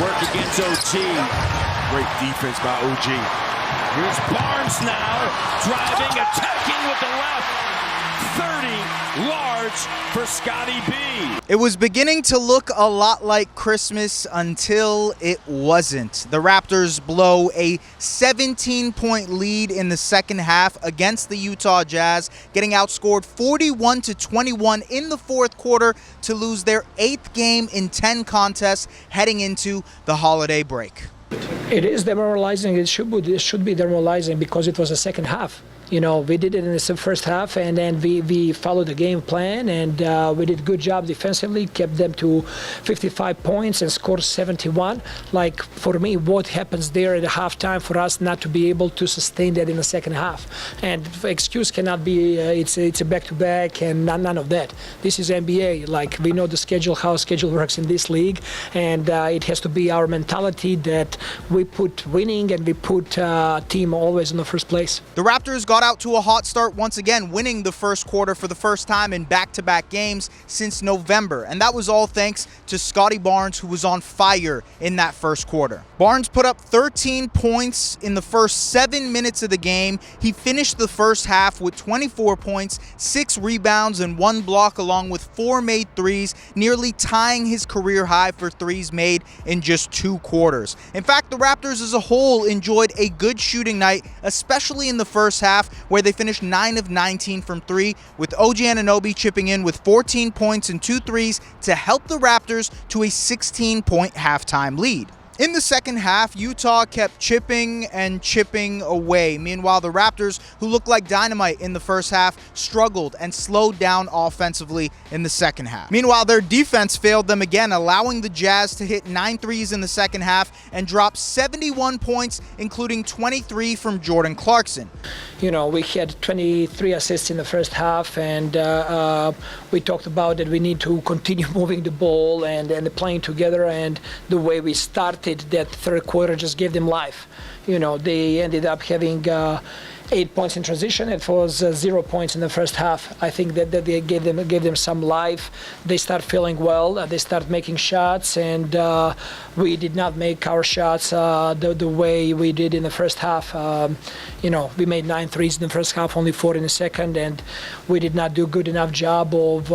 work against OG. Great defense by OG. Here's Barnes now, driving, attacking with the left. 30 large for Scottie B. It was beginning to look a lot like Christmas until it wasn't. The Raptors blow a 17-point lead in the second half against the Utah Jazz, getting outscored 41-21 in the fourth quarter to lose their 8th game in 10 contests heading into the holiday break. It is demoralizing. It should be demoralizing because it was the second half. You know, we did it in the first half, and then we followed the game plan, and we did a good job defensively, kept them to 55 points and scored 71. Like, for me, what happens there at the halftime for us not to be able to sustain that in the second half? And the excuse cannot be it's a back-to-back and none of that. This is NBA. Like, we know the schedule, how schedule works in this league, and it has to be our mentality that we put winning and we put team always in the first place. The Raptors got out to a hot start once again, winning the first quarter for the first time in back-to-back games since November, and that was all thanks to Scottie Barnes, who was on fire in that first quarter. Barnes put up 13 points in the first 7 minutes of the game. He finished the first half with 24 points, 6 rebounds, and 1 block, along with 4 made threes, nearly tying his career high for threes made in just 2 quarters. In fact, the Raptors as a whole enjoyed a good shooting night, especially in the first half, where they finished 9 of 19 from 3, with OG Anunoby chipping in with 14 points and 2 threes to help the Raptors to a 16-point halftime lead. In the second half, Utah kept chipping and chipping away. Meanwhile, the Raptors, who looked like dynamite in the first half, struggled and slowed down offensively in the second half. Meanwhile, their defense failed them again, allowing the Jazz to hit 9 threes in the second half and drop 71 points, including 23 from Jordan Clarkson. You know, we had 23 assists in the first half, and we talked about that we need to continue moving the ball and playing together, and the way we started that third quarter just gave them life. You know, they ended up having 8 points in transition. It was 0 points in the first half. I think that they gave them some life. They start feeling well. They start making shots, and we did not make our shots the way we did in the first half. You know, we made 9 threes in the first half, only 4 in the second, and we did not do a good enough job of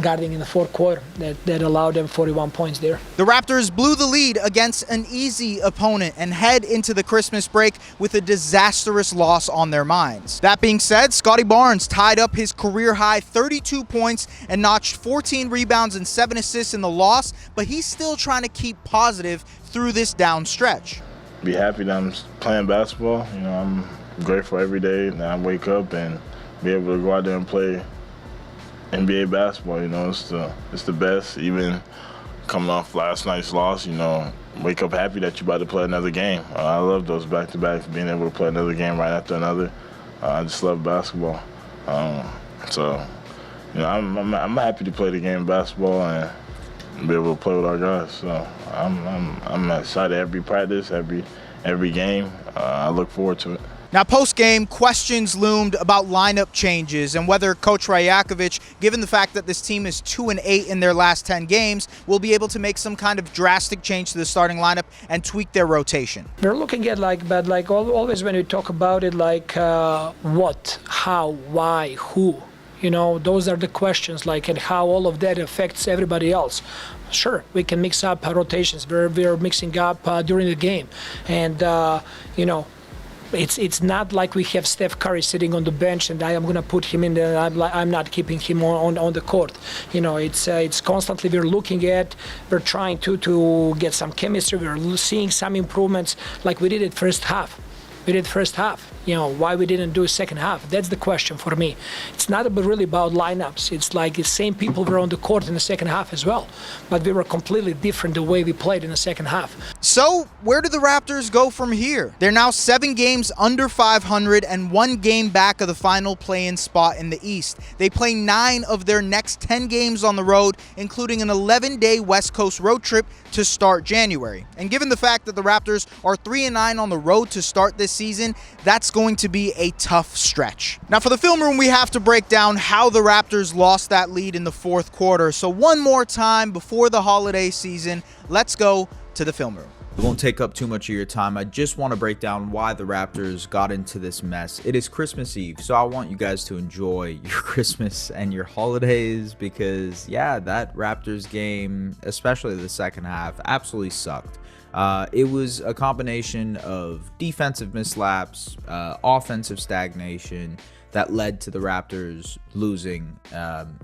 guarding in the fourth quarter that allowed them 41 points there. The Raptors blew the lead against an easy opponent and head into the Christmas break with a disastrous loss on their minds. That being said, Scottie Barnes tied up his career-high 32 points and notched 14 rebounds and 7 assists in the loss, but he's still trying to keep positive through this down stretch. Be happy that I'm playing basketball. You know, I'm grateful every day that I wake up and be able to go out there and play NBA basketball. You know, it's the best. Even coming off last night's loss, you know, wake up happy that you're about to play another game. I love those back-to-backs, being able to play another game right after another. I just love basketball. So, you know, I'm happy to play the game of basketball and be able to play with our guys. So I'm excited every practice, every game. I look forward to it. Now, post-game, questions loomed about lineup changes and whether Coach Rajakovic, given the fact that this team is 2-8 in their last 10 games, will be able to make some kind of drastic change to the starting lineup and tweak their rotation. We're looking at always when we talk about it, what, how, why, who. You know, those are the questions, and how all of that affects everybody else. Sure, we can mix up rotations. We're mixing up during the game, and you know, it's not like we have Steph Curry sitting on the bench and I am going to put him in there. I'm not keeping him on the court. You know, it's constantly we're looking at, we're trying to get some chemistry. We're seeing some improvements like we did it first half. We did first half. You know, why we didn't do second half? That's the question for me. It's not really about lineups. It's like the same people were on the court in the second half as well, but we were completely different the way we played in the second half. So, where do the Raptors go from here? They're now 7 games under 500 and 1 game back of the final play-in spot in the East. They play 9 of their next 10 games on the road, including an 11-day West Coast road trip to start January. And given the fact that the Raptors are 3-9 on the road to start this season, that's going to be a tough stretch. Now for the film room, we have to break down how the Raptors lost that lead in the fourth quarter. So one more time before the holiday season, let's go to the film room. It won't take up too much of your time. I just want to break down why the Raptors got into this mess. It is Christmas Eve, so I want you guys to enjoy your Christmas and your holidays because, yeah, that Raptors game, especially the second half, absolutely sucked. It was a combination of defensive mislaps, offensive stagnation that led to the Raptors losing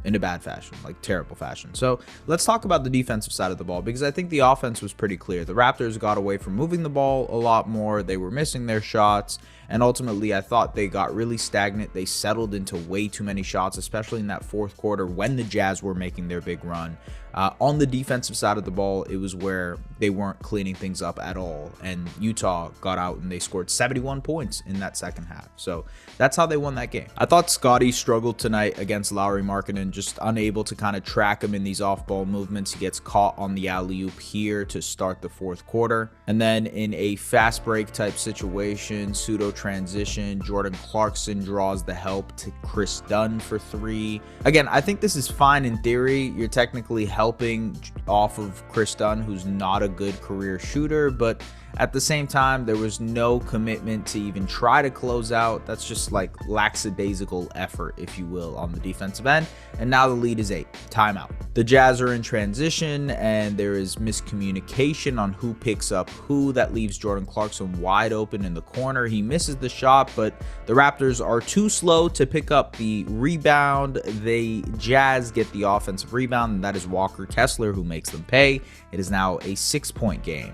in a bad fashion, like terrible fashion. So let's talk about the defensive side of the ball because I think the offense was pretty clear. The Raptors got away from moving the ball a lot more. They were missing their shots. And ultimately, I thought they got really stagnant. They settled into way too many shots, especially in that fourth quarter when the Jazz were making their big run. On the defensive side of the ball, it was where they weren't cleaning things up at all. And Utah got out and they scored 71 points in that second half. So that's how they won that game. I thought Scottie struggled tonight against Lauri Markkanen, just unable to kind of track him in these off-ball movements. He gets caught on the alley-oop here to start the fourth quarter. And then in a fast break type situation, pseudo transition, Jordan Clarkson draws the help to Chris Dunn for three. Again, I think this is fine in theory. You're technically helping off of Chris Dunn, who's not a good career shooter, but at the same time, there was no commitment to even try to close out. That's just like lackadaisical effort, if you will, on the defensive end. And now the lead is 8. Timeout. The Jazz are in transition, and there is miscommunication on who picks up who. That leaves Jordan Clarkson wide open in the corner. He misses the shot, but the Raptors are too slow to pick up the rebound. The Jazz get the offensive rebound, and that is Walker Kessler who makes them pay. It is now a 6-point game.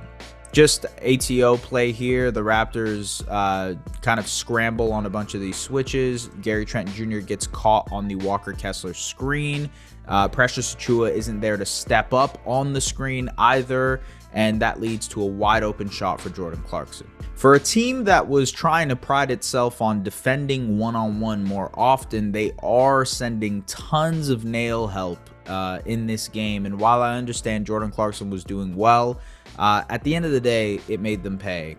Just ATO play here. The Raptors kind of scramble on a bunch of these switches. Gary Trent Jr. gets caught on the Walker Kessler screen. Precious Achiuwa isn't there to step up on the screen either, and that leads to a wide open shot for Jordan Clarkson. For a team that was trying to pride itself on defending one-on-one more often, they are sending tons of nail help in this game. And while I understand Jordan Clarkson was doing well, at the end of the day, it made them pay.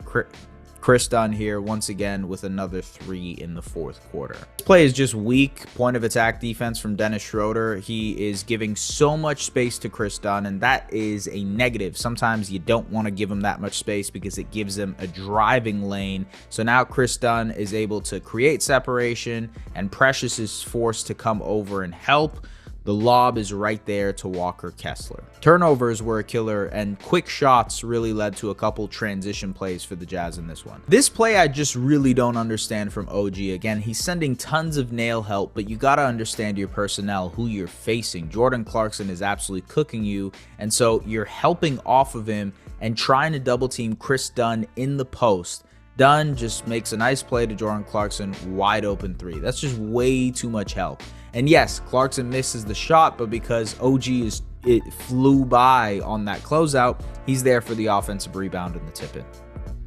Chris Dunn here once again with another 3 in the fourth quarter. This play is just weak point of attack defense from Dennis Schroeder. He is giving so much space to Chris Dunn, and that is a negative. Sometimes you don't want to give him that much space because it gives him a driving lane. So now Chris Dunn is able to create separation, and Precious is forced to come over and help. The lob is right there to Walker Kessler. Turnovers were a killer, and quick shots really led to a couple transition plays for the Jazz in this one. This play I just really don't understand from OG. Again, he's sending tons of nail help, but you gotta understand your personnel, who you're facing. Jordan Clarkson is absolutely cooking you, and so you're helping off of him and trying to double team Chris Dunn in the post. Dunn just makes a nice play to Jordan Clarkson, wide open 3. That's just way too much help. And yes, Clarkson misses the shot, but because it flew by on that closeout, he's there for the offensive rebound and the tip-in.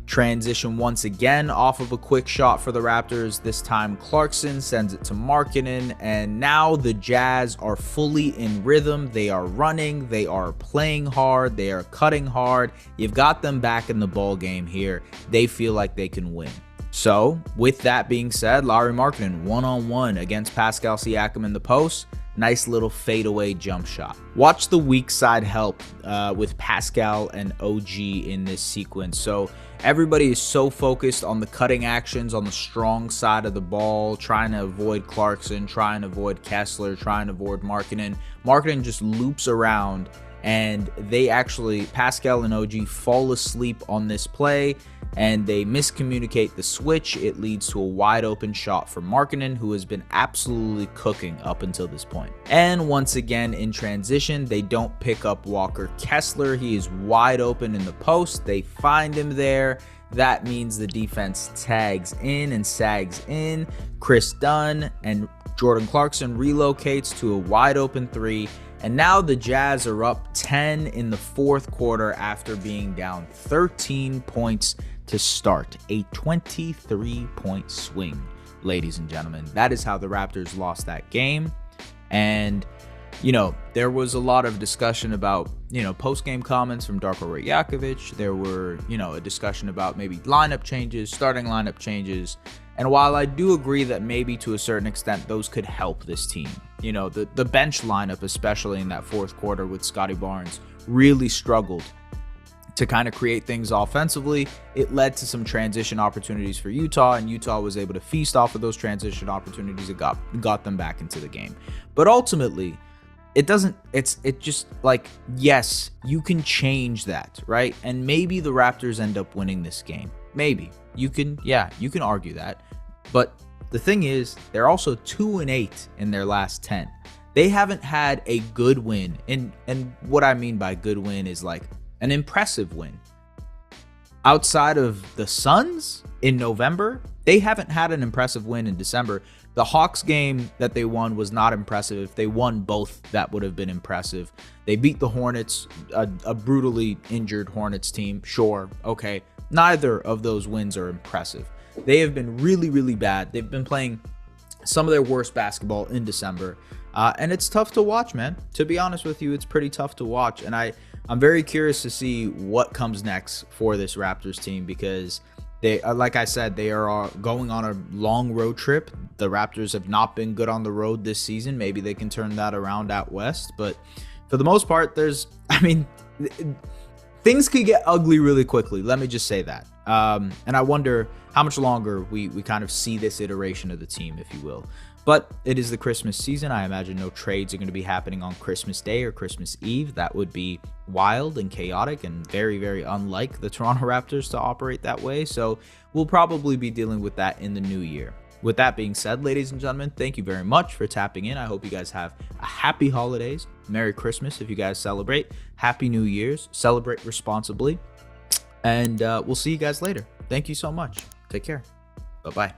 Transition once again off of a quick shot for the Raptors. This time Clarkson sends it to Markkanen, and now the Jazz are fully in rhythm. They are running, they are playing hard, they are cutting hard. You've got them back in the ball game here. They feel like they can win. So with that being said, Lauri Markkanen one-on-one against Pascal Siakam in the post. Nice little fadeaway jump shot. Watch the weak side help with Pascal and OG in this sequence. So everybody is so focused on the cutting actions on the strong side of the ball, trying to avoid Clarkson, trying to avoid Kessler, trying to avoid Markkanen. Markkanen just loops around, and Pascal and OG fall asleep on this play, and they miscommunicate the switch. It leads to a wide open shot for Markkanen, who has been absolutely cooking up until this point. And once again in transition, they don't pick up Walker Kessler. He is wide open in the post. They find him there. That means the defense tags in and sags in. Chris Dunn and Jordan Clarkson relocates to a wide open 3. And now the Jazz are up 10 in the fourth quarter after being down 13 points to start. A 23-point swing, ladies and gentlemen. That is how the Raptors lost that game. And you know, there was a lot of discussion about, you know, post-game comments from Darko Rajakovic. There were, you know, a discussion about maybe lineup changes, starting lineup changes. And while I do agree that maybe to a certain extent those could help this team, you know, the bench lineup, especially in that fourth quarter with Scottie Barnes, really struggled to kind of create things offensively. It led to some transition opportunities for Utah, and Utah was able to feast off of those transition opportunities. It got them back into the game. But ultimately, it's just like, yes, you can change that, right? And maybe the Raptors end up winning this game. Maybe. You can argue that. But the thing is, they're also 2-8 in their last 10. They haven't had a good win. And what I mean by good win is like an impressive win. Outside of the Suns in November, they haven't had an impressive win in December. The Hawks game that they won was not impressive. If they won both, that would have been impressive. They beat the Hornets, a brutally injured Hornets team. Sure, okay. Neither of those wins are impressive. They have been really, really bad. They've been playing some of their worst basketball in December. And it's tough to watch, man. To be honest with you, it's pretty tough to watch. And I'm very curious to see what comes next for this Raptors team, because they, like I said, they are going on a long road trip. The Raptors have not been good on the road this season. Maybe they can turn that around out west. But for the most part, things could get ugly really quickly. Let me just say that. And I wonder how much longer we kind of see this iteration of the team, if you will. But it is the Christmas season. I imagine no trades are going to be happening on Christmas Day or Christmas Eve. That would be wild and chaotic and very, very unlike the Toronto Raptors to operate that way. So we'll probably be dealing with that in the new year. With that being said, ladies and gentlemen, thank you very much for tapping in. I hope you guys have a happy holidays. Merry Christmas if you guys celebrate. Happy New Year's. Celebrate responsibly. And we'll see you guys later. Thank you so much. Take care. Bye-bye.